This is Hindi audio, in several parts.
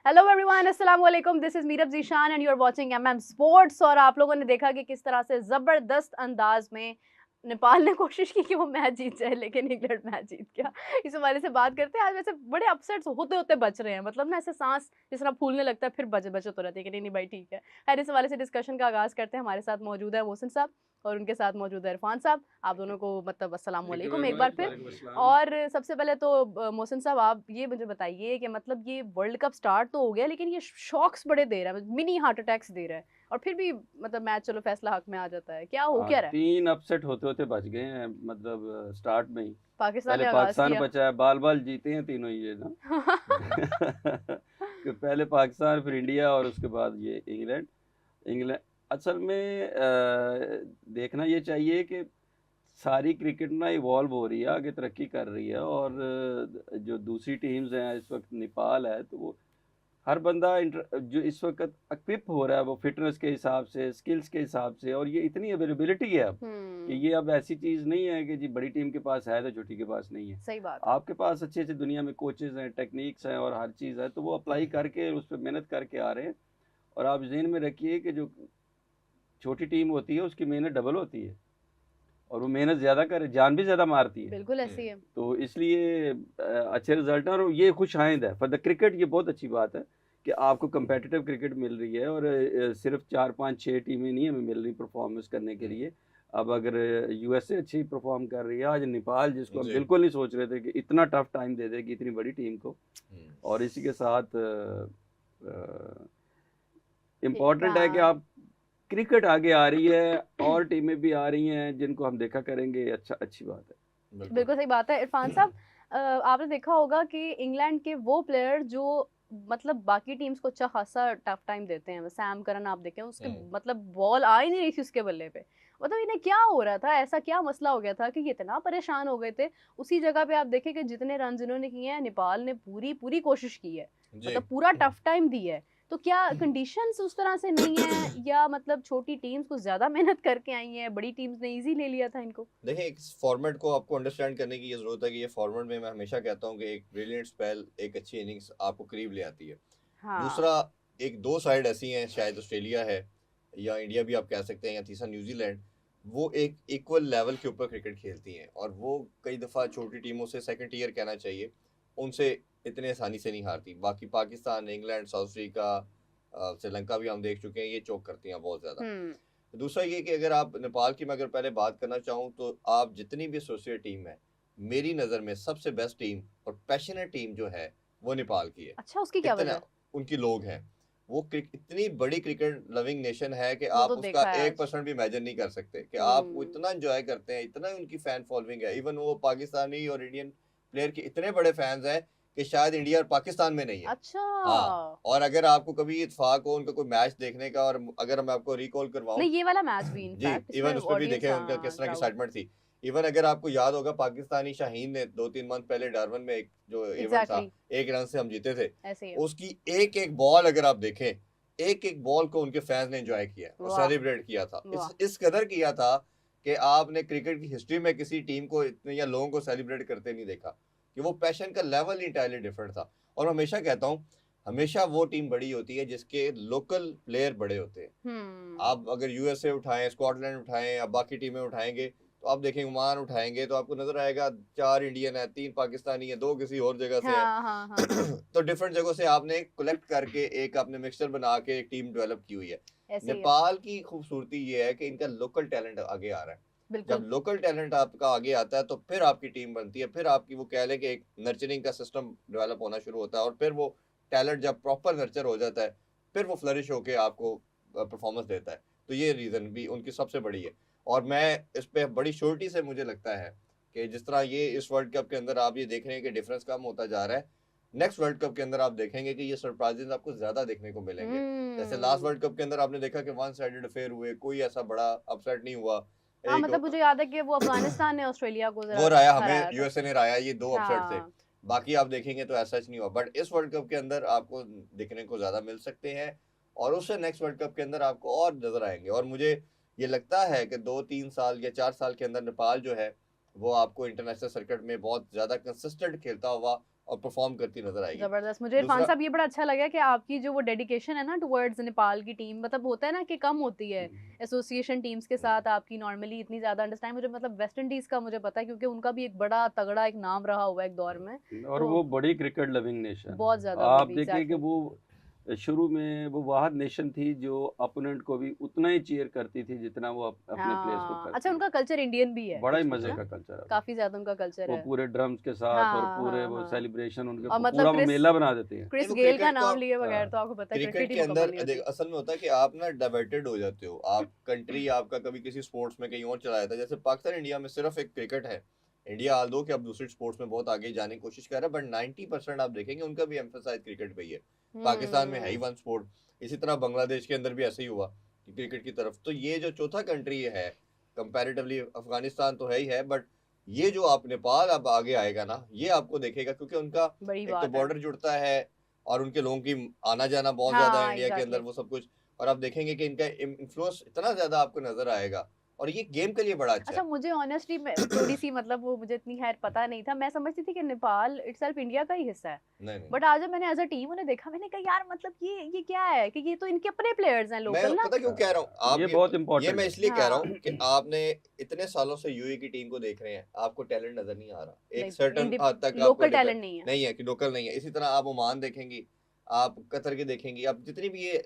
हेलो एवरीवन, अस्सलाम वालेकुम। This is Meerab Zeeshan and you are watching MM sports. और आप लोगों ने देखा कि किस तरह से जबरदस्त अंदाज में नेपाल ने कोशिश की कि वो मैच जीत जाए, लेकिन इंग्लैंड मैच जीत गया। इस हवाले से बात करते हैं। आज वैसे बड़े अपसेट्स होते होते बच रहे हैं, मतलब ना ऐसे सांस जिस तरह फूलने लगता है, फिर बचे बचे तो रहती है कि नहीं नहीं भाई ठीक है। खैर, इस हवाले से डिस्कशन का आगाज करते हैं। हमारे साथ मौजूद है मोहसिन साहब और उनके साथ मौजूद है इरफान साहब। आप दोनों को मतलब अस्सलाम थैंक यू वालेकुम वेरी एक बार मच। फिर। वालेकुम अस्सलाम। और सबसे पहले तो मोहसिन साहब, आप ये मुझे बताइए कि मतलब ये वर्ल्ड कप स्टार्ट तो हो गया, लेकिन ये शॉक्स बड़े दे रहा है, मिनी हार्ट अटैक्स दे रहा है, और फिर भी मतलब मैच चलो फैसला हक में आ जाता है। क्या हो क्या रहा है? 3 अपसेट होते होते बच गए हैं, मतलब स्टार्ट में ही। पाकिस्तान पहले ने आगाज पाकिस्तान किया। बचा है, बाल बाल जीते हैं तीनों ही ये ना। कि पहले पाकिस्तान, फिर इंडिया और उसके बाद ये इंग्लैंड। इंग्लैंड असल में देखना ये चाहिए कि सारी क्रिकेट ना इवॉल्व हो रही है, आगे तरक्की कर रही है। और जो दूसरी टीम्स हैं इस वक्त, नेपाल है, तो वो हर बंदा जो इस वक्त इक्विप हो रहा है वो फिटनेस के हिसाब से, स्किल्स के हिसाब से। और ये इतनी अवेलेबिलिटी है अब कि हम्म। ये अब ऐसी चीज़ नहीं है कि जी बड़ी टीम के पास है तो छोटी के पास नहीं है। सही बात है। आपके पास अच्छे अच्छे दुनिया में कोचेज हैं, टेक्निक्स हैं और हर चीज़ है, तो वो अप्लाई करके उस पर मेहनत करके आ रहे हैं। और आप जहन में रखिए कि जो छोटी टीम होती है उसकी मेहनत डबल होती है, और वो मेहनत ज़्यादा करे, जान भी ज़्यादा मारती है। बिल्कुल ऐसी है। तो इसलिए अच्छे रिजल्ट हैं, और ये खुश आइंद है फॉर द क्रिकेट। ये बहुत अच्छी बात है कि आपको कंपेटिटिव क्रिकेट मिल रही है, और सिर्फ 4 5 6 टीमें नहीं हमें मिल रही परफॉर्मेंस करने के लिए। अब अगर यूएसए अच्छी परफॉर्म कर रही है, आज नेपाल जिसको हम जी। बिल्कुल नहीं सोच रहे थे कि इतना टफ टाइम दे देगी इतनी बड़ी टीम को। हुँ। और इसी के साथ इम्पॉर्टेंट है कि हाँ, आप क्रिकेट आगे आ रही है और टीमें भी आ रही हैं जिनको हम देखा करेंगे। अच्छा, अच्छी बात है। बिल्कुल। बिल्कुल सही बात है। इरफान साहब, आपने देखा होगा कि इंग्लैंड के वो प्लेयर जो मतलब बाकी टीम्स को अच्छा खासा टफ टाइम देते हैं, सैम करन आप देखें, उसके हुँ। मतलब बॉल आ ही नहीं रही थी उसके बल्ले पे। मतलब इन्हें क्या हो रहा था, ऐसा क्या मसला हो गया था कि ये इतना परेशान हो गए थे। उसी जगह पे आप देखें कि जितने रन इन्होंने किए हैं, नेपाल ने पूरी पूरी कोशिश की है, जी। मतलब पूरा टफ टाइम दी है। तो क्या कंडीशंस उस तरह से नहीं है, या मतलब छोटी टीम्स कुछ ज्यादा मेहनत करके आई हैं, बड़ी टीम्स ने इजी ले लिया था इनको? देखिए, इस फॉर्मेट को आपको अंडरस्टैंड करने की ये ज़रूरत है कि ये फॉर्मेट में मैं हमेशा कहता हूँ कि एक ब्रिलियंट स्पेल, एक अच्छी इनिंग्स आपको करीब ले आती है। हाँ। दूसरा, एक 2 साइड ऐसी हैं, शायद ऑस्ट्रेलिया है या इंडिया भी आप कह सकते हैं, या तीसरा न्यूज़ीलैंड, वो एक इक्वल लेवल के ऊपर क्रिकेट खेलती हैं, और वो कई दफ़ा छोटी टीमों से, सेकंड टियर कहना चाहिए, उनसे इतने आसानी से नहीं हारती। बाकी Pakistan, England, south Africa, Sri Lanka भी हम देख चुके हैं, ये चोक करती हैं बहुत ज़्यादा। हुँ। दूसरा ये कि अगर आप नेपाल की मैं अगर पहले बात करना चाहूँ, तो आप जितनी भी एसोसिएट टीम है, मेरी नज़र में सबसे बेस्ट टीम और पैशनेट टीम जो है, वो नेपाल की है। अच्छा, उसकी क्या वजह इतना है? उनकी लोग हैं, वो इतनी बड़ी क्रिकेट लविंग नेशन है कि वो आप तो उसका देखा है आज। 1% भी इमेजिन नहीं कर सकते कि आप वो हुँ। इतना एंजॉय करते हैं, इतना उनकी फैन फॉलोइंग है। इवन वो पाकिस्तानी और इंडियन प्लेयर के इतने बड़े फैंस हैं कि शायद इंडिया और पाकिस्तान में नहीं है। अच्छा! हाँ, और अगर आपको कभी इत्तेफाक हो उनका कोई मैच देखने का, और अगर मैं आपको रिकॉल करवाऊँ, नहीं, ये वाला मैच भी जी, इनफैक्ट इसमें इवन उसमें भी ऑडियंस, देखें उनका हाँ, किस तरह की क्राउड। एक्साइटमेंट थी। इवन अगर आपको याद होगा, पाकिस्तानी शाहीन ने 2-3 मंथ पहले डरबन में एक जो इवेंट था, एग्ज़ैक्टली, 1 रन से हम जीते थे। ऐसे ही है। उसकी एक-एक बॉल अगर आप देखें, एक-एक बॉल को उनके फैन्स ने एन्जॉय किया और वाह! सेलिब्रेट किया था। वाह! इस कदर किया था कि आपने क्रिकेट की हिस्ट्री में किसी टीम को इतने या लोगों को सेलिब्रेट करते नहीं देखा, कि वो पैशन का लेवल इंटायरली डिफरेंट था। और मैं हमेशा कहता हूँ, हमेशा वो टीम बड़ी होती है जिसके लोकल प्लेयर बड़े होते हैं। हुँ। आप अगर यूएसए उठाएं, स्कॉटलैंड उठाएं, या बाकी टीमें उठाएंगे, तो आप देखेंगे, ओमान उठाएंगे तो आपको नजर आएगा 4 इंडियन है, 3 पाकिस्तानी है, 2 किसी और जगह से हाँ, हाँ, हाँ, हाँ। है। तो डिफरेंट जगहों से आपने कलेक्ट करके एक आपने मिक्सचर बना के एक टीम डेवलप की हुई है। ऐसे ही है। नेपाल की खूबसूरती ये है कि इनका लोकल टैलेंट आगे आ रहा है। जब बिल्कुल। लोकल टैलेंट आपका आगे आता है, तो फिर आपकी टीम बनती है, फिर आपकी वो कह लें कि एक नर्चरिंग का सिस्टम डेवलप होना शुरू होता है, और फिर वो टैलेंट जब प्रॉपर नर्चर हो जाता है, फिर वो फ्लरिश होके आपको परफॉर्मेंस देता है। तो ये रीज़न भी उनकी सबसे बड़ी है। और मैं इस पे बड़ी श्योरिटी से मुझे लगता है कि जिस तरह ये इस वर्ल्ड कप के अंदर आप ये देख रहे हैं कि डिफरेंस कम होता जा रहा है, नेक्स्ट वर्ल्ड कप के अंदर आप देखेंगे कि ये सरप्राइजेस आपको ज़्यादा देखने को मिलेंगे। जैसे लास्ट हुँ। वर्ल्ड कप के अंदर आपने देखा कि वन साइडेड अफेयर हुए, कोई ऐसा बड़ा अपसेट नहीं हुआ। हाँ, एक मतलब मुझे याद है कि वो अफ़गानिस्तान ने ऑस्ट्रेलिया को वो ज़रा राया हमें हराया था। यूएसए ने राया, ये 2 अपसेट थे। हाँ। बाकी आप देखेंगे तो ऐसा नहीं हुआ, बट इस वर्ल्ड कप के अंदर आपको देखने को ज़्यादा मिल सकते हैं, और उससे नेक्स्ट वर्ल्ड कप के अंदर आपको और नज़र आएँगे। और मुझे ये लगता है कि 2-3 साल या 4 साल के अंदर नेपाल जो है, वो आपको इंटरनेशनल सर्किट में बहुत ज़्यादा कंसिस्टेंट खेलता हुआ और परफॉर्म करती नजर आएगी। जबरदस्त। मुझे इरफान दूसरा साहब ये बड़ा अच्छा लगा कि आपकी जो वो डेडिकेशन है ना टुवर्ड्स नेपाल की टीम, मतलब होता है ना कि कम होती है एसोसिएशन टीम्स के साथ आपकी नॉर्मली इतनी ज्यादा अंडरस्टैंड। मुझे मतलब वेस्ट इंडीज का मुझे पता है क्योंकि उनका भी एक बड़ा तगड़ा एक नाम रहा हुआ है एक दौर में, और तो वो बड़ी क्रिकेट लविंग नेशन बहुत है। ज्यादा वो आप भी देखें कि एग्जैक्टली। वो शुरू में वो वाहद नेशन थी जो अपोनेंट को भी उतना ही चीयर करती थी जितना वो अपने प्लेयर्स को हाँ, अच्छा करती है। उनका कल्चर इंडियन भी है बड़ा ही कुछ कुछ मजे ना, का कल्चर है काफी ज्यादा उनका कल्चर वो है। पूरे ड्रम्स के साथ और हाँ पूरे हाँ वो हाँ। सेलिब्रेशन उनके और मतलब पूरा वो क्रिस मेला बना देते हैं। नहीं, क्रिस वो गेल का क्रिकेट नाम का लिए बगैर हाँ, तो आपको पता है क्रिकेट क्रिकेट के ही मुकम्मल अंदर नहीं होती। असल में होता है कि आप ना डाइवर्टेड हो जाते हो, आप कंट्री आपका कभी किसी स्पोर्ट्स में कहीं और चला जाता है। जैसे पाकिस्तान इंडिया में सिर्फ एक क्रिकेट है, इंडिया आल दो कि अब दूसरे स्पोर्ट्स में बहुत आगे जाने की कोशिश कर रहा है, बट 90% आप देखेंगे उनका भी एम्फेसाइज क्रिकेट पे ही है। पाकिस्तान में है ही वन स्पोर्ट, इसी तरह बांग्लादेश के अंदर भी ऐसे ही हुआ कि क्रिकेट की तरफ। तो ये जो चौथा कंट्री है कंपैरेटिवली, अफगानिस्तान तो है ही है, बट ये जो आप नेपाल अब आगे आएगा ना, ये आपको देखेगा क्योंकि उनका बड़ी एक तो बात है। बॉर्डर जुड़ता है और उनके लोगों की आना जाना बहुत ज्यादा है हाँ इंडिया के अंदर, एग्जैक्टली। वो सब कुछ। और आप देखेंगे कि इनका इन्फ्लुएंस इतना ज्यादा आपको नजर आएगा, और ये गेम के लिए बड़ा अच्छा अच्छा है। मुझे ऑनेस्टली थोड़ी सी मतलब वो मुझे इतनी खैर पता नहीं था, मैं समझती थी कि नेपाल इटसेल्फ इंडिया का ही हिस्सा है, नहीं नहीं, बट आज जब मैंने एज अ टीम उन्हें देखा मैंने कहा यार मतलब ये क्या है कि ये तो इनके अपने प्लेयर्स हैं मैं लोकल ना। पता क्यों कह रहा हूँ आप ये बहुत ये इम्पोर्टेंट मैं है। इसलिए कह रहा हूँ हाँ कि आपने इतने सालों से यूएई की टीम को देख रहे हैं, आपको टैलेंट नजर नहीं आ रहा, एक सर्टन नहीं हद तक आपको लोकल टैलेंट नहीं है। नहीं है कि लोकल नहीं है। इसी तरह आप ओमान देखेंगी, आप कतर की देखेंगी, आप जितनी भी ये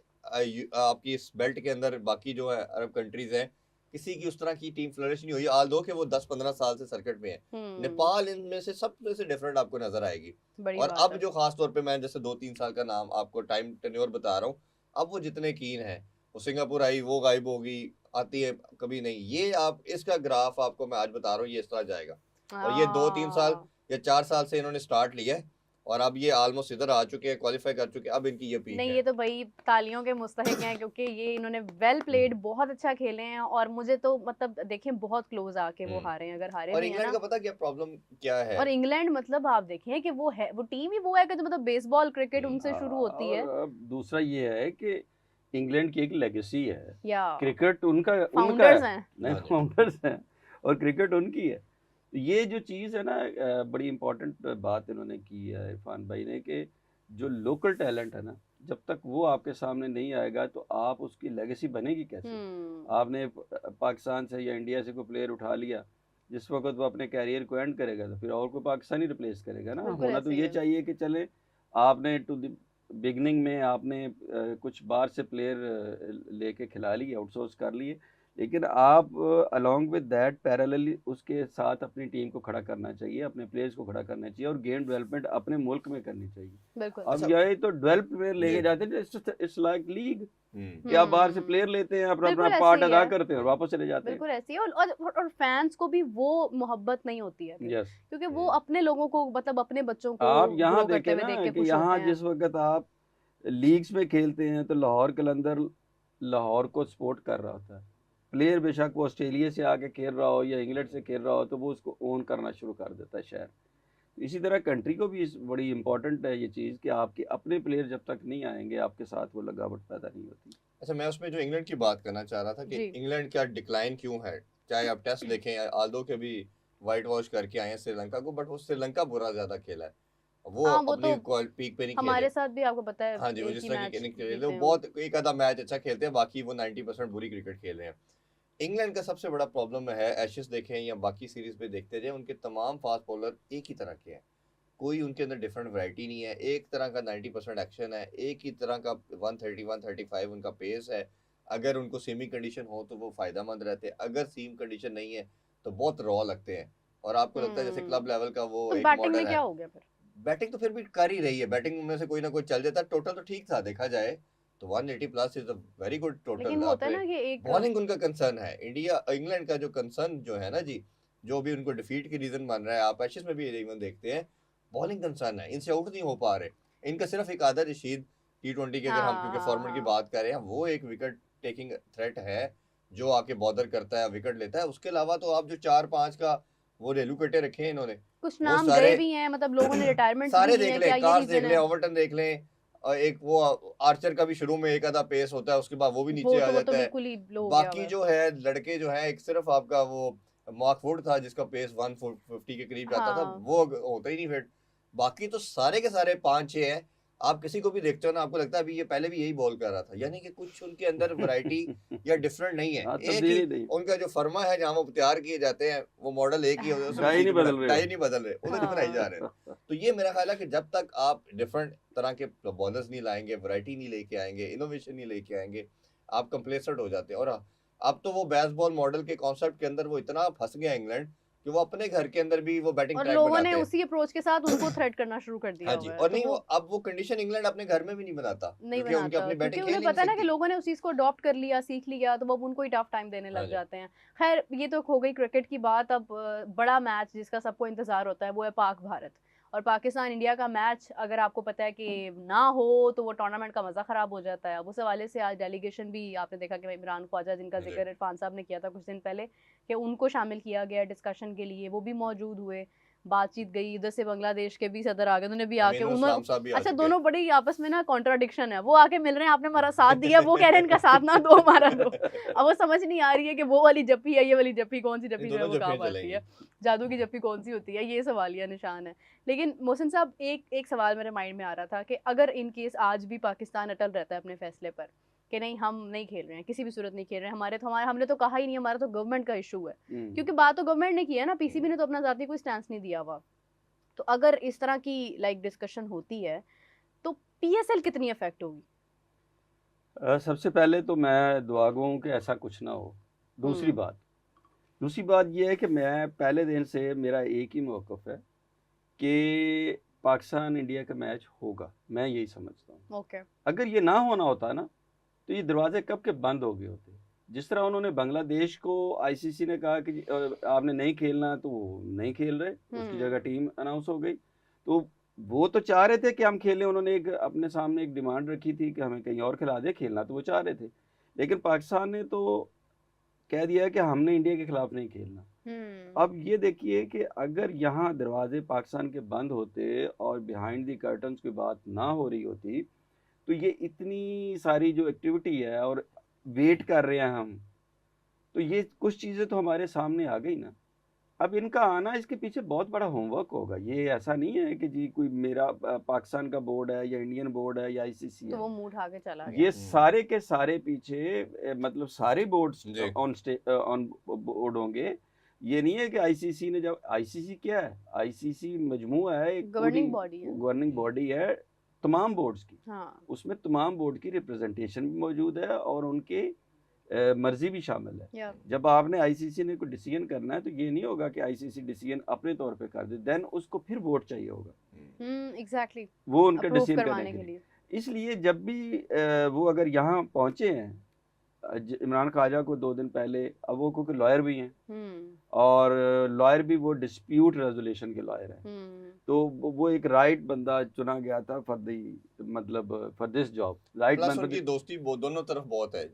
आपकी इस बेल्ट के अंदर बाकी जो है अरब कंट्रीज हैं, किसी की उस तरह की टीम फ्लरिश नहीं हुई, आल दो कि वो 10-15 साल से सर्किट में है। नेपाल इनमें से सबसे से डिफरेंट आपको नजर आएगी। बड़ी और बात अब है। जो खास तौर पे मैं जैसे 2-3 साल का नाम आपको टाइम टेन्योर बता रहा हूँ, अब वो जितने कीन है, वो सिंगापुर आई वो गायब होगी, आती है कभी नहीं, ये आप इसका ग्राफ आपको मैं आज बता रहा हूँ, ये इस तरह जाएगा। और ये 2-3 साल हाँ या 4 साल से इन्होंने स्टार्ट लिया है, और अब ये ऑलमोस्ट इधर आ चुके हैं, क्वालिफाई कर चुके हैं, अब इनकी ये पीक नहीं है। ये तो भाई तालियों के मुस्तहिक हैं क्योंकि ये इन्होंने वेल प्लेड बहुत अच्छा खेले हैं, और मुझे तो मतलब देखें बहुत क्लोज आके वो हारे हैं, अगर हारे और भी हैं इंग्लैंड ना। का पता क्या प्रॉब्लम क्या है? और इंग्लैंड मतलब आप देखें कि वो है वो टीम ही वो है कि जो मतलब बेसबॉल क्रिकेट उनसे शुरू होती और है अब दूसरा ये है कि इंग्लैंड की एक लेगेसी है, या क्रिकेट उनका उनका फाउंडर्स है, हैं। नहीं हाँ जी। फाउंडर्स हैं, और क्रिकेट उनकी है। तो ये जो चीज़ है ना बड़ी इम्पोर्टेंट बात इन्होंने की है इरफान भाई ने कि जो लोकल टैलेंट है ना, जब तक वो आपके सामने नहीं आएगा तो आप उसकी लेगेसी बनेगी कैसे? आपने पाकिस्तान से या इंडिया से कोई प्लेयर उठा लिया, जिस वक्त वो अपने कैरियर को एंड करेगा तो फिर और कोई पाकिस्तानी रिप्लेस करेगा ना। बिल्कुल होना तो ऐसे ही ये है। चाहिए कि चले आपने टू द बिगनिंग में आपने कुछ बाहर से प्लेयर लेके खिला लिए, आउटसोर्स कर लिए, लेकिन आप अलोंग विद दैट पैरेलली उसके साथ अपनी टीम को खड़ा करना चाहिए, अपने प्लेयर्स को खड़ा करना चाहिए, और गेम डेवलपमेंट अपने मुल्क में करनी चाहिए। बिल्कुल। अब अच्छा। यही तो डेवलप प्लेयर जी। लेके जाते हैं, इट्स लाइक लीग हम्म। कि आप बाहर से प्लेयर लेते हैं, अपना अपना बिल्कुल ऐसे पार्ट ही अदा है। करते हैं और वापस चले जाते हैं। बिल्कुल ऐसी है, और फैंस को भी वो मोहब्बत नहीं होती है फिर, यस, क्योंकि वो अपने लोगों को मतलब अपने बच्चों को आप यहाँ ग्रो करते देखें हुए ना देख के कि खुश होते यहाँ हैं। जिस वक्त आप लीग्स में खेलते हैं तो लाहौर कलंदर लाहौर को सपोर्ट कर रहा होता है। प्लेयर बेशक वो ऑस्ट्रेलिया से आके खेल रहा हो या इंग्लैंड से खेल रहा हो तो वो उसको ओन करना शुरू कर देता है शहर। इसी तरह कंट्री को भी बड़ी इंपॉर्टेंट है ये चीज़ कि आपके अपने प्लेयर जब तक नहीं आएंगे आपके साथ वो लगावट पैदा नहीं होती। अच्छा, मैं उसमें जो इंग्लैंड की बात करना चाह रहा था कि जी। इंग्लैंड का डिक्लाइन क्यों है, चाहे आप टेस्ट देखें या आल्दो के भी वाइट वॉश करके आए हैं श्रीलंका को, बट वो श्रीलंका बुरा ज्यादा खेला है, वो हाँ वो अपनी तो पीक पे नहीं खेले। हमारे साथ भी आपको पता है हाँ जी, वो एक जिस ही तरह मैच की खेले जीते वो हैं बहुत एक आधा मैच अच्छा खेलते हैं, बाकी वो 90% बुरी क्रिकेट खेल रहे हैं। इंग्लैंड का सबसे बड़ा प्रॉब्लम है, एशेस देखें या बाकी सीरीज पे देखते जाए, उनके तमाम फास्ट बॉलर एक ही तरह के हैं, कोई उनके अंदर डिफरेंट वैरायटी नहीं है, एक तरह का 90% एक्शन है, एक ही तरह का 130-135 उनका पेस है। अगर उनको सेमी कंडीशन हो तो वो फायदा मंद रहते हैं, अगर सीम कंडीशन नहीं है तो बहुत रॉ लगते हैं। और आपको लगता है जैसे क्लब लेवल का वो तो एक बैटिंग में मॉडल क्या है। हो गया फिर? बैटिंग तो फिर भी कर ही रही है, बैटिंग में से कोई ना कोई चल जाता है, टोटल तो ठीक था देखा जाए तो 180 plus is a very good लेकिन टोटल। वो होता है ना कि एक बॉलिंग उनका कंसर्न है, इंग्लैंड का जो कंसर्न जो है ना जी, जो भी उनको डिफीट की रीजन बन रहा है, आप एशेस में भी इवन देखते हैं, बॉलिंग कंसर्न है, इनसे आउट नहीं हो पा रहे। इनका सिर्फ एक आधा रशीद T20 की अगर हम क्योंकि फॉर्मेट की हाँ बात कर रहे हैं, वो एक विकेट टेकिंग थ्रेट है जो आके बॉदर करता है, विकेट लेता है। उसके अलावा तो आप जो 4-5 का वो रेलू कटे रखे हैं इन्होंने, कुछ वो नाम सारे गए भी हैं, मतलब लोगों ने रिटायरमेंट्स भी सारे ली देख हैं, लें, क्या ये कार्स देख रीजन लें, है? ओवरटन देख लें, और एक वो आर्चर का भी शुरू में एक आधा पेस होता है, उसके बाद वो भी नीचे आ वो तो जाता है। बिल्कुल ही लो हो गया हुआ बाकी है। जो है लड़के जो है, एक सिर्फ आपका वो मार्क वुड था जिसका पेस 150 के करीब जाता था, हाँ वो होता ही नहीं फिट। बाकी तो सारे के सारे 5-6 हैं, आप किसी को भी देखते हो ना, आपको लगता है अभी ये पहले भी यही बॉल कर रहा था, यानी कि कुछ उनके अंदर वैरायटी या डिफरेंट नहीं है, हाँ, एक ही तब्दीली नहीं। उनका जो फर्मा है जहाँ वो तैयार किए जाते हैं, वो मॉडल एक ही है, उसमें डाई नहीं बदल रहे डाई हो। नहीं बदल रहे, उधर ही बनाई जा रहे हैं। तो ये मेरा ख्याल है कि जब तक आप डिफरेंट तरह के बॉलर्स नहीं लाएंगे, वैरायटी नहीं लेके आएंगे, इनोवेशन नहीं लेके आएंगे, आप कंप्लेसेंट हो जाते हैं। और अब तो वो बेसबॉल मॉडल के कॉन्सेप्ट के अंदर वो इतना फंस गया इंग्लैंड कि वो अपने घर के अंदर भी वो बैटिंग और ट्रैक लोगों ने बनाते हैं। उसी अप्रोच के साथ उनको थ्रेट करना शुरू कर दिया हाँ हुआ जी, है, और तो नहीं वो वो अब वो कंडीशन इंग्लैंड अपने घर में भी नहीं बनाता, नहीं क्योंकि उनके बनाता, अपनी क्योंकि बैटिंग खेल उन्हें ही नहीं पता है ना कि सकती। लोगों ने उस चीज को अडॉप्ट कर लिया, सीख लिया, तो अब उनको ही टफ टाइम देने हाँ लग जी। जाते हैं। खैर, ये तो हो गई क्रिकेट की बात। अब बड़ा मैच जिसका सबको इंतजार होता है वो है पाक भारत। और पाकिस्तान इंडिया का मैच अगर आपको पता है कि ना हो तो वो टूर्नामेंट का मजा खराब हो जाता है। अब उस हवाले से आज डेलीगेशन भी आपने देखा कि इमरान ख्वाजा, जिनका जी। जिक्र इरफान साहब ने किया था कुछ दिन पहले, कि उनको शामिल किया गया डिस्कशन के लिए, वो भी मौजूद हुए, बातचीत गई। उधर से बांग्लादेश के भी सदर आ गए, उन्होंने भी आके अमीनुल उन्होंने इस्लाम साहब भी आ अच्छा, चुके हैं। दोनों बड़ी आपस में ना कॉन्ट्राडिक्शन है, वो आके मिल रहे हैं, आपने हमारा साथ दिया, वो कह रहे हैं इनका साथ ना दो, हमारा दो। अब वो समझ नहीं आ रही है कि वो वाली जप्पी है, ये वाली जप्पी कौन सी ये जप्पी जो है दोनों वो जफ्फियां काम आती चलेंगी। है, जादू की जप्पी कौन सी होती है, ये सवालिया निशान है। लेकिन मोहसिन साहब, एक एक सवाल मेरे माइंड में आ रहा था कि अगर इन केस आज भी पाकिस्तान अटल रहता है अपने फैसले पर कि नहीं, हम नहीं खेल रहे हैं, किसी भी सूरत नहीं खेल रहे हैं, हमने तो कहा ही नहीं, हमारा तो गवर्नमेंट का इशू है, क्योंकि बात तो गवर्नमेंट ने की है ना, पीसीबी ने तो अपना जाती कोई स्टैंड नहीं दिया हुआ। तो अगर इस तरह की डिस्कशन होती है तो पीएसएल कितनी इफेक्ट होगी? सबसे पहले तो मैं दुआ गो हूँ कि ऐसा कुछ ना हो। दूसरी बात ये है कि मैं पहले दिन से मेरा एक ही मौक़िफ़ है कि पाकिस्तान इंडिया का मैच होगा, मैं यही समझता हूँ। ओके। अगर ये ना होना होता ना, तो ये दरवाजे कब के बंद हो गए होते। जिस तरह उन्होंने बांग्लादेश को, आईसीसी ने कहा कि आपने नहीं खेलना, तो वो नहीं खेल रहे, उसकी जगह टीम अनाउंस हो गई। तो वो तो चाह रहे थे कि हम खेलें, उन्होंने एक अपने सामने एक डिमांड रखी थी कि हमें कहीं और खिला दे, खेलना तो वो चाह रहे थे, लेकिन पाकिस्तान ने तो कह दिया कि हमने इंडिया के खिलाफ नहीं खेलना। अब ये देखिए कि अगर यहाँ दरवाजे पाकिस्तान के बंद होते और बिहाइंड दी कर्टन्स की बात ना हो रही होती, तो ये इतनी सारी जो एक्टिविटी है और वेट कर रहे हैं हम, तो ये कुछ चीज़ें तो हमारे सामने आ गई ना। अब इनका आना, इसके पीछे बहुत बड़ा होमवर्क होगा। ये ऐसा नहीं है कि जी कोई मेरा पाकिस्तान का बोर्ड है या इंडियन बोर्ड है या आईसीसी तो है। वो मुंह उठा के चला ये गया। सारे के सारे पीछे मतलब सारे बोर्ड्स जी। ऑन बोर्ड होंगे। ये नहीं है कि आईसीसी ने, जब आईसीसी क्या है, आईसीसी मजमुआ है, एक गवर्निंग बॉडी है। गवर्निंग बॉडी है तमाम बोर्ड्स की। हाँ। उसमें तमाम बोर्ड की रिप्रेजेंटेशन भी मौजूद है और उनके मर्जी भी शामिल है। या जब आपने आईसीसी ने कोई डिसीजन करना है, तो ये नहीं होगा कि आईसीसी डिसीजन अपने तौर पे कर दे, देन उसको फिर वोट चाहिए होगा, एग्जैक्टली, वो उनका अप्रूव डिसीजन करने करवाने के के लिए। लिए। इसलिए जब भी वो अगर यहाँ पहुंचे हैं, इमरान ख्वाजा को 2 दिन पहले, अब वो क्योंकि लॉयर भी हैं और लॉयर भी वो डिस्प्यूट रेजोल्यूशन के लॉयर हैं, तो वो एक राइट बंदा चुना गया था फॉर दी, मतलब for this job, right plus बंदा। उनकी दोस्ती दोनों तरफ बहुत है,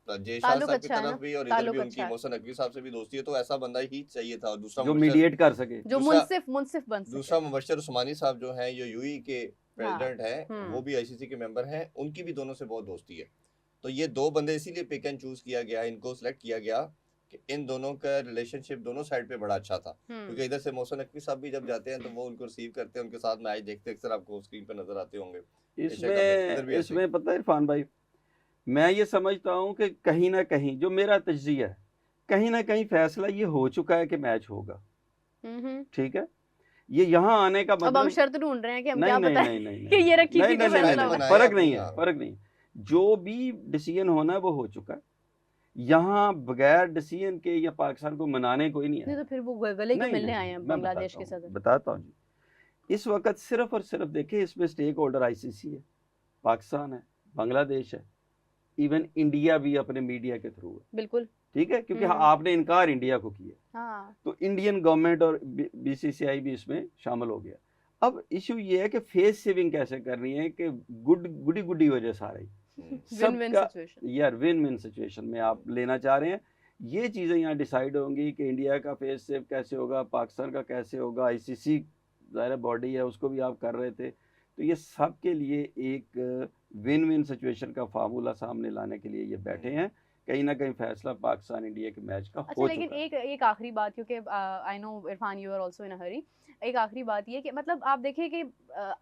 जेशाह ताल्लुक साहब की अच्छा है ना, तरफ भी और इधर ताल्लुक भी अच्छा उनकी है, मोहसिन नकवी साहब से भी दोस्ती है, तो ऐसा बंदा ही चाहिए था। और दूसरा जो मुबशर मीडिएट कर सके। जो दूसरा मुंसिफ बन दूसरा सके। मुबशर उस्मानी साहब जो हैं, ये यूई के हाँ। प्रेसिडेंट हैं, वो भी आईसीसी के मेंबर हैं, उनकी भी दोनों से बहुत दोस्ती है। तो ये 2 बंदे इसीलिए पिक एंड चूज किया गया, इनको सिलेक्ट किया गया कि इन दोनों का रिलेशनशिप दोनों साइड पे बड़ा अच्छा था। क्योंकि इधर से मोहसिन नकवी साहब भी जब जाते हैं तो वो उनको रिसीव करते हैं, उनके साथ मैच देखते अक्सर आपको स्क्रीन पे नजर आते होंगे। इसमें पता है इरफान भाई, मैं ये समझता हूँ कि कहीं ना कहीं, जो मेरा तज्जिया है, कहीं ना कहीं फैसला ये हो चुका है कि मैच होगा। ठीक है, ये यहाँ आने का अब हम मतलब शर्त ढूंढ रहे हैं कि हम नहीं क्या नहीं बताएं नहीं नहीं कि ये रखी थी कि नहीं फैसला नहीं, हुआ। फर्क नहीं है, हाँ। फर्क नहीं है। जो भी डिसीजन होना है वो हो चुका है। यहाँ बगैर डिसीजन के या पाकिस्तान को मनाने कोई नहीं नहीं है। तो फिर वो गले क्यों मिलने आए हैं मैं बांग्लादेश के सदर? बताता हूँ जी। इस वक्त सिर्फ और सिर्फ देखिए, इसमें स्टेक होल्डर आईसीसी है, पाकिस्तान है, बांग्लादेश है, इवन इंडिया भी अपने मीडिया के थ्रू है। बिल्कुल ठीक है, क्योंकि आपने इनकार इंडिया को किया, हाँ। तो इंडियन गवर्नमेंट और बीसीसीआई भी इसमें शामिल हो गया। अब इशू ये है कि फेस सेविंग कैसे करनी है कि गुडी वजह से आ रही विन-विन सिचुएशन, यार विन विन सिचुएशन में आप लेना चाह रहे हैं। ये चीज़ें यहाँ डिसाइड होंगी कि इंडिया का फेस सेव कैसे होगा, पाकिस्तान का कैसे होगा, आईसीसी ज़ाहिर बॉडी है उसको भी आप कर रहे थे। तो ये सब के लिए एक विन विन सिचुएशन का फार्मूला सामने लाने के लिए ये बैठे हैं। कहीं ना कहीं फैसला पाकिस्तान इंडिया के मैच का अच्छा, हो लेकिन चुका है। एक आखिरी बात, क्योंकि I know Irfan you are also in a hurry, एक आखिरी बात ये कि मतलब आप देखिए कि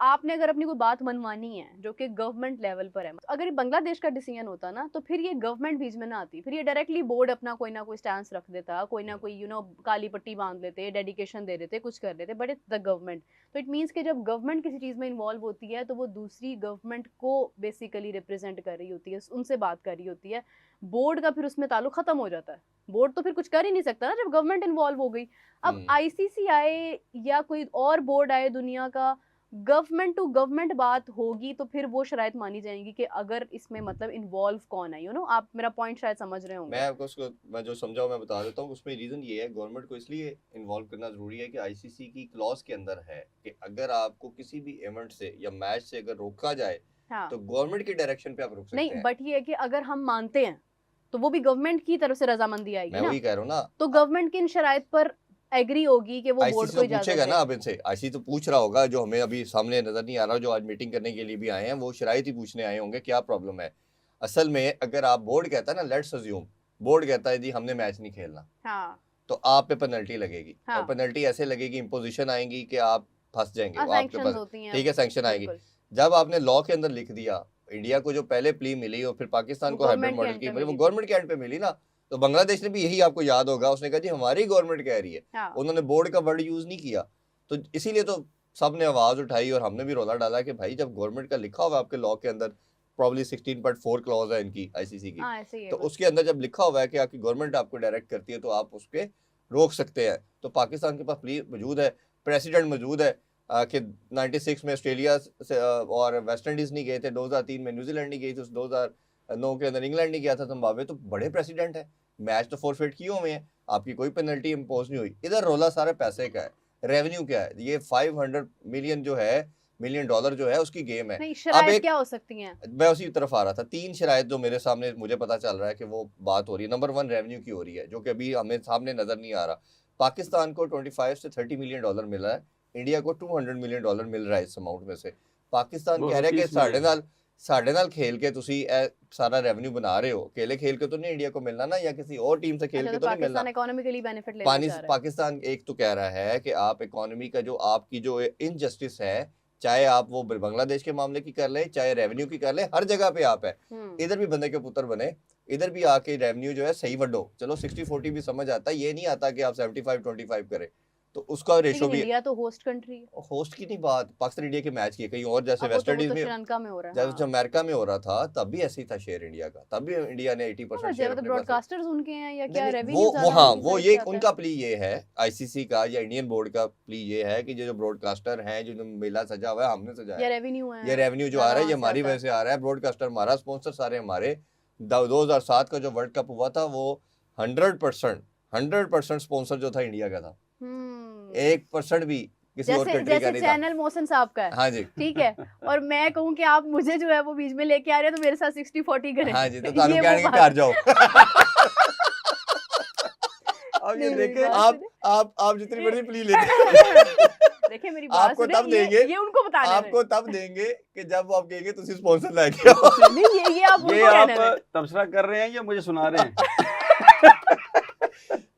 आपने अगर अपनी कोई बात मनवानी है जो कि गवर्नमेंट लेवल पर है, अगर ये बांग्लादेश का डिसीजन होता ना तो फिर ये गवर्नमेंट बीच में ना आती, फिर ये डायरेक्टली बोर्ड अपना कोई ना कोई स्टैंस रख देता, कोई ना कोई काली पट्टी बांध देते, डेडिकेशन दे देते, कुछ कर देते, बट इट्स द गवर्नमेंट। तो इट मीन्स कि जब गवर्नमेंट किसी चीज़ में इन्वॉल्व होती है तो वो दूसरी गवर्नमेंट को बेसिकली रिप्रेजेंट कर रही होती है, उनसे बात कर रही होती है। बोर्ड का फिर उसमें ताल्लुक खत्म हो जाता है, बोर्ड तो फिर कुछ कर ही नहीं सकता ना जब गवर्नमेंट इन्वॉल्व हो गई। अब आईसीसी आए या कोई और बोर्ड आए दुनिया का, गवर्नमेंट टू गवर्नमेंट बात होगी तो फिर वो शराइत मानी जाएंगी कि अगर इसमें मतलब इन्वॉल्व कौन है। आप मेरा पॉइंट शायद समझ रहे होंगे। मैं जो समझा मैं बता देता हूँ। उसमें रीजन ये है, गवर्नमेंट को इसलिए इन्वॉल्व करना जरूरी है कि आईसीसी की क्लॉज के अंदर है कि अगर आपको किसी भी इवेंट से या मैच से अगर रोका जाए हाँ। तो गवर्नमेंट के डायरेक्शन पे आप रुक सकते नहीं, हैं। बट ये है कि अगर हम मानते हैं तो वो भी गवर्नमेंट की तरफ से रजामंदी आएगी मैं ना, वही कह रहा हूँ ना, तो गवर्नमेंट की इन शराइत पर एग्री होगी कि वो बोर्ड आईसीसी को तो इजाजत पूछेगा दे। ना अब इनसे, आईसीसी तो पूछ रहा होगा, जो हमें अभी सामने नजर नहीं आ रहा, जो आज मीटिंग करने के लिए भी आए हैं, वो शराइत ही पूछने आए होंगे क्या प्रॉब्लम है। असल में अगर आप बोर्ड कहता है ना, लेट्स अज्यूम बोर्ड कहता है जी हमने मैच नहीं खेलना, हाँ। तो आप पे पेनल्टी लगेगी। हाँ। और पेनल्टी ऐसे लगेगी, इंपोजिशन आएंगी कि आप फंस जाएंगे, वो आपके सैंक्शंस पास, होती हैं, ठीक है, सैंक्शन आएगी। बिल्कुल। जब आपने लॉ के अंदर लिख दिया, इंडिया को जो पहले प्ली मिली और फिर पाकिस्तान वो को हाइब्रिड गवर्नमेंट के मॉडल एंड की पे मिली, वो मिली थी। गवर्नमेंट के एंड पे मिली ना। तो बांग्लादेश ने भी यही, आपको याद होगा, उसने कहा जी हमारी गवर्नमेंट कह रही है, हाँ। उन्होंने बोर्ड का वर्ड यूज नहीं किया। तो इसीलिए तो सबने आवाज उठाई और हमने भी रोला डाला कि भाई जब गवर्नमेंट का लिखा हुआ है आपके लॉ के अंदर, प्रॉब्ली 16.4 क्लॉज है इनकी आईसीसी की, हाँ, ऐसे ही है तो बस। उसके अंदर जब लिखा हुआ है कि आपकी गवर्नमेंट आपको डायरेक्ट करती है तो आप उस पर रोक सकते हैं। तो पाकिस्तान के पास प्ली मौजूद है, प्रेसिडेंट मौजूद है कि 96 में ऑस्ट्रेलिया से और वेस्ट इंडीज नहीं गए थे, 2003 में न्यूजीलैंड नहीं गई थी, 2009 के अंदर इंग्लैंड नहीं गया था, जिम्बाब्वे, तो बड़े प्रेसिडेंट है, मैच तो फोरफिट किए हुए हैं, आपकी कोई पेनल्टी इम्पोज नहीं हुई। इधर रोला सारे पैसे का है, रेवेन्यू क्या है, ये 500 मिलियन जो है, मिलियन डॉलर जो है उसकी गेम है। नहीं, अब शराइत एक, क्या हो सकती हैं? मैं उसी तरफ आ रहा था, 3 शराइत जो मेरे सामने मुझे पता चल रहा है कि वो बात हो रही है। नंबर 1 रेवेन्यू की हो रही है, जो कि अभी हमें सामने नजर नहीं आ रहा। पाकिस्तान को 25 से 30 मिलियन डॉलर मिला है, इंडिया को 200 मिलियन डॉलर मिल रहा है इस अमाउंट में से। पाकिस्तान कह रहा है कि 30 मिलियन साढ़े नाल खेल के तुसी सारा रेवेन्यू बना रहे हो, अकेले खेल के तो नहीं इंडिया को मिलना ना, या किसी और टीम से खेल अच्छा, के तो तो नहीं मिलना। पाकिस्तान इकोनॉमिकली बेनिफिट लेना चाह रहा है। पाकिस्तान एक तो कह रहा है कि आप इकोनॉमी का जो आपकी जो इनजस्टिस है, चाहे आप वो बांग्लादेश के मामले की कर ले, चाहे रेवेन्यू की कर ले, हर जगह पे आप है, इधर भी बंदे के पुत्र बने, इधर भी आके रेवेन्यू जो है सही वंडो। चलो 60-40 भी समझ आता है, ये नहीं आता कि आप 75-25 करें, तो उसका रेशो लेकिन भी। इंडिया तो होस्ट कंट्री है। होस्ट की नहीं बात, पाकिस्तान इंडिया के मैच की कहीं और, जैसे अब वो वेस्ट तो इंडीज में, श्रीलंका में हो रहा है। जब हाँ। अमेरिका में हो रहा था तब भी ऐसे ही था शेयर इंडिया का, तब भी इंडिया ने 80% शेयर मतलब अपने पास है। ब्रॉडकास्टर्स उनके हैं या क्या, नहीं, रेवेन्यू वो हाँ, वो ये उनका प्ली ये है, आईसीसी का या इंडियन बोर्ड का प्ली ये है कि जो ब्रॉडकास्टर हैं, जो मेला सजा हुआ है, हमने सजाया या है, रेवेन्यू है, ये रेवेन्यू जो आ रहा है ये वहाँ से हमारी आता वजह है। से आ रहा है, ब्रॉडकास्टर हमारा, स्पॉन्सर सारे हमारे। 2007 का जो वर्ल्ड कप हुआ था वो 100% स्पॉन्सर जो था इंडिया का था, 1% भी किसी और जैसे कंट्री का नहीं था। चैनल मोहसिन साहब का है, हाँ जी, ठीक है, और मैं कहूँ कि आप मुझे जो है वो बीच में लेके आ रहे हैं तो मेरे साथ 60-40 करें। हाँ जी, तो ये तानु वो कहने बात घर जाओ। अब ये नहीं, मेरी देखें, बात आप जितनी बड़ी प्ली लेते देखिए मेरी बात आपको सुने, तब देंगे, ये उनको बताने दें। आपको तब देंगे कि जब वो आप कहेंगे तुसी स्पॉन्सर लेके आओ। नहीं, ये आप ये उनको आप कहने दें। तबसरा कर रहे हैं या मुझे सुना रहे हैं?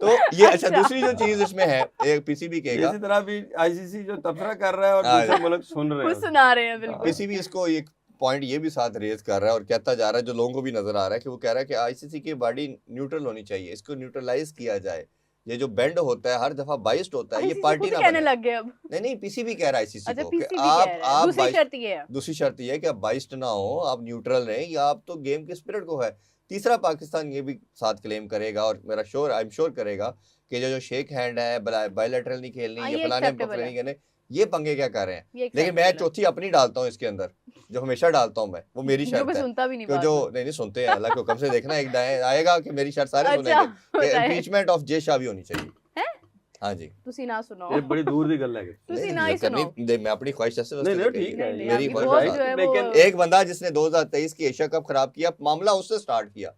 तो ये अच्छा, दूसरी जो चीज इसमें है, एक पीसीबी कहेगा, इसी तरह भी आईसीसी जो तबसरा कर रहा है और हाँ दूसरे जी। मुल्क सुन रहे कुछ हैं। सुना रहे हैं बिल्कुल। पीसीबी इसको एक पॉइंट ये भी साथ रेज कर रहा है और कहता जा रहा है, जो लोगों को भी नजर आ रहा है, कि वो कह रहा है कि आईसीसी की बॉडी न्यूट्रल होनी चाहिए, इसको न्यूट्रलाइज किया जाए। ये जो बेंड होता है, हर दफा बाइस्ड होता है, ये ICC पार्टी खुद ना कहने बने। लग गए अब। नहीं, पीसीबी कह रहा है आईसीसी अच्छा, को कि पीसीबी कह रहा है, दूसरी biased- शर्त ये है। दूसरी शर्त ये है कि आप बाइस्ड ना हो, आप न्यूट्रल रहें, या आप तो गेम के स्पिरिट को है। तीसरा, पाकिस्तान ये भी साथ क्लेम करेगा और मेरा आई एम श्योर करेगा कि जो शेक हैंड है, बायलैटरल नहीं खेलनी, हाँ, या ये फलाने acceptable पफलाने है। नहीं कहने, ये पंगे क्या कर रहे हैं। ये लेकिन मैं acceptable है। चौथी अपनी डालता हूँ इसके अंदर, जो हमेशा डालता हूँ मैं, वो मेरी जो शर्त कोई है सुनता भी नहीं कि बात जो में। नहीं सुनते हैं, अल्लाह के हुक्म से देखना एक आएगा कि मेरी शर्त सारे अच्छा, सुनेंगे कि बताएं। इम्पीचमेंट ऑफ जे शाह भी होनी चाहिए। हैं? हाँ जी, तुसी ना सुनाओ। ये बड़ी दूर की गल है। तुसी ना ही सुनाओ। मैं अपनी ख्वाहिश से नहीं ठीक है, नहीं, मेरी आपकी ख्वाहिश बहुत है। जो है वो- लेकिन एक बंदा जिसने 2023 की एशिया कप खराब किया, मामला उससे स्टार्ट किया,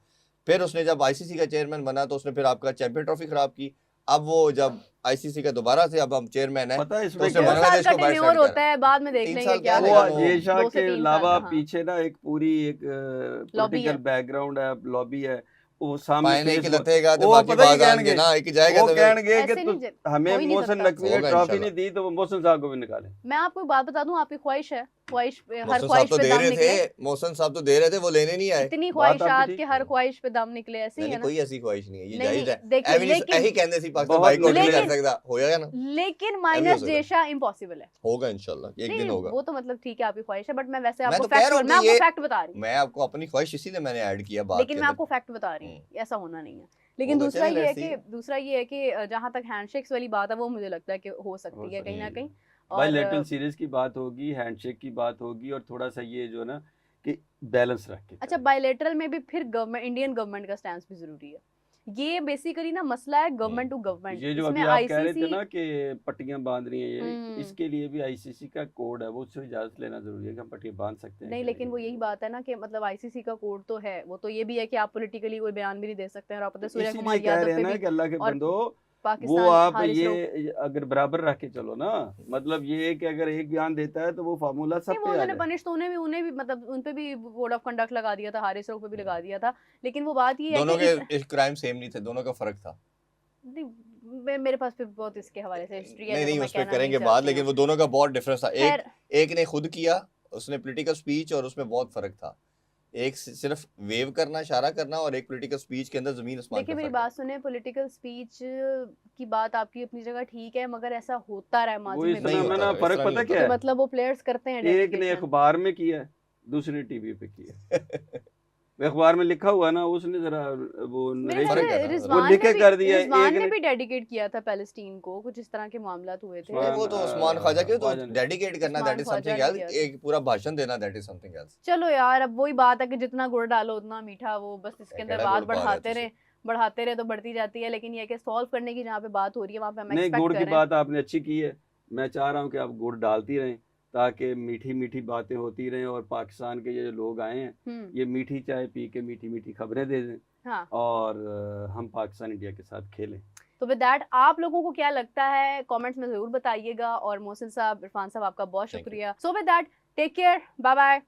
फिर उसने जब आईसीसी का चेयरमैन बना तो उसने फिर आपका चैंपियन ट्रॉफी खराब की, अब वो जब आईसीसी का दोबारा से अब हम चेयरमैन है, पता है तो इसमें उसने क्या 2 है? साल बांग्लादेश का को बाहर टेन्योर साइड होता है, बाद में देख 3 लेंगे साल क्या क्या वो लेगा होगा। वो। ये शाह 2 से के 3 अलावा साल, हाँ। पीछे ना एक पूरी एक लॉबी पॉलिटिकल है। बैकग्राउंड है, लॉबी है, वो सामने पाए नहीं फेस कि वो लतेगा तो वो बाकी पता ही बाज आएंगे कहणगे ना एक जाएगा वो तो फिर कहणगे कि ऐसे तू नहीं हमें हो ही नहीं मोहसिन सकता। नकवी ने होगा ट्रॉफी इंशाल्लाह। नहीं दी तो वो मोहसिन साहब को भी निकाले। मैं आपको एक बात बता दूं, आपकी ख्वाहिश है, ख्वाहिश पे हर मोहसिन साहब ख्वाहिश तो पे दे दम रहे निकले, थे, मोहसिन साहब तो दे रहे थे, वो लेने नहीं आए। इतनी बात आपकी ख्वाहिशात ठीक के हर है। ख्वाहिश पे दम निकले, ऐसे ही नहीं है नहीं ना? कोई ऐसी ख्वाहिश नहीं है, ये नहीं जायज नहीं है। देखिए, एवी नहीं लेकिन यही कहने से पाकिस्तान बहुत बाइकआउट नहीं कर लेकिन सकता, होएगा ना? लेकिन हो माइनस सकता है। जेशा इम्पॉसिबल है। होगा इंशाल्लाह, एक दिन नहीं होगा। वो तो मतलब ठीक है, आपकी ख्वाहिश है, बट मैं वैसे मैं आपको तो कह रहा हूँ मैं कि आपको ये फैक्ट बता रही हूँ, मैं आपको अपनी ख्वाहिश इसीलिए मैंने ऐड किया बात लेकिन के मैं अंदर। आपको फैक्ट बता रही हूँ, ऐसा होना नहीं है। लेकिन होगा, दूसरा चलें, ये है let's see। कि जहाँ तक हैंडशेक्स वाली बात है, वो मुझे लगता है कि हो सकती है कहीं ना कहीं। और बायलैटरल सीरीज की बात होगी, हैंडशेक की बात होगी, और थोड़ा सा ये जो ना कि बैलेंस रख के अच्छा, चलें। बायलैटरल में भी फिर गवर्नमेंट, इंडियन गवर्नमेंट का स्टैंड भी जरूरी है। ये बेसिकली ना मसला है गवर्नमेंट टू गवर्नमेंट। ये जो इसमें अभी आप कह रहे थे आईसीसी ना कि पट्टियां बांध रही हैं, ये इसके लिए भी आईसीसी का कोड है, वो उससे इजाजत लेना जरूरी है कि हम पट्टियां बांध सकते हैं नहीं, कि लेकिन वो यही बात है ना कि मतलब आईसीसी का कोड तो है, वो तो ये भी है कि आप पॉलिटिकली कोई बयान भी नहीं दे सकते हैं, और आप पता है सूर्य इसीलिए कुमार कह यादव रहे हैं पे ना भी, कि अल्लाह के और बंदो वो पाकिस्तान आप हारिस रऊफ, ये अगर बराबर रख के चलो ना, मतलब ये है कि अगर एक बयान देता है तो वो फार्मूला सब नहीं वो पे आ उन्होंने जाए। पनिश तो उन्हें भी मतलब उन पे भी कोड ऑफ कंडक्ट लगा दिया था, हारिस रऊफ पे भी लगा दिया था। लेकिन वो बात ये है दोनों कि के क्राइम सेम नहीं थे, दोनों का फर्क था। नहीं, मेरे पास भी बहुत इसके हवाले से हिस्ट्री है, नहीं देखो नहीं मैं उस पर कहना नहीं करेंगे बात, चाहती लेकिन हूँ। वो दोनों का बहुत डिफरेंस था। खैर, एक ने खुद किया, उसने पॉलिटिकल स्पीच, और उसमें बहुत फर्क था। एक सिर्फ वेव करना, इशारा करना, और एक पॉलिटिकल स्पीच के अंदर जमीन आसमान देखिए का मेरी फर्क है। बात सुने, पॉलिटिकल स्पीच की बात आपकी अपनी जगह ठीक है, मगर ऐसा होता रहा है वो माजी में नहीं इसमें भी होता ना है, इस फर्क तरह नहीं पता होता क्या कि है, मतलब वो प्लेयर्स करते हैं एक ने डेडिकेशन। अखबार में किया है, दूसरे ने टीवी पे किया है। अखबार में लिखा हुआ ना, उसने जरा वो मेरे नरेशन ख्याल फर्क है से ना, वो लिख के कर दिया, रिजवान एक ने ने भी डेडिकेट किया था पैलेस्टीन को, कुछ इस तरह के मामलात हुए थे। नहीं वो तो उस्मान ख्वाजा के, तो ख्वाजा ने। डेडिकेट करना Usman that is Khawaja something ने एल्स, किया था। एक पूरा भाषण देना दैट इज समथिंग एल्स। चलो यार, अब वही बात है कि जितना गुड़ डालो उतना मीठा, वो बस इसके अंदर केड़ा बात गुड़ पा रहे हो तुसी? बढ़ाते रहे तो बढ़ती जाती है। लेकिन ये है कि सॉल्व करने की जहाँ पे बात हो रही है, वहाँ पे हम नहीं, एक्सपेक्ट गुड़ कर की रहे हैं। बात आपने अच्छी की है, मैं चाह रहा हूँ कि आप गुड़ डालती रहें ताकि मीठी मीठी बातें होती रहें, और पाकिस्तान के ये जो लोग आए हैं ये मीठी चाय पी के मीठी मीठी खबरें दे दें, हाँ। और हम पाकिस्तान इंडिया के साथ खेलें। तो विद दैट, आप लोगों को क्या लगता है कमेंट्स में जरूर बताइएगा, और मोहसिन साहब, इरफान साहब, आपका बहुत Thank you. शुक्रिया। So with that, take care, bye bye.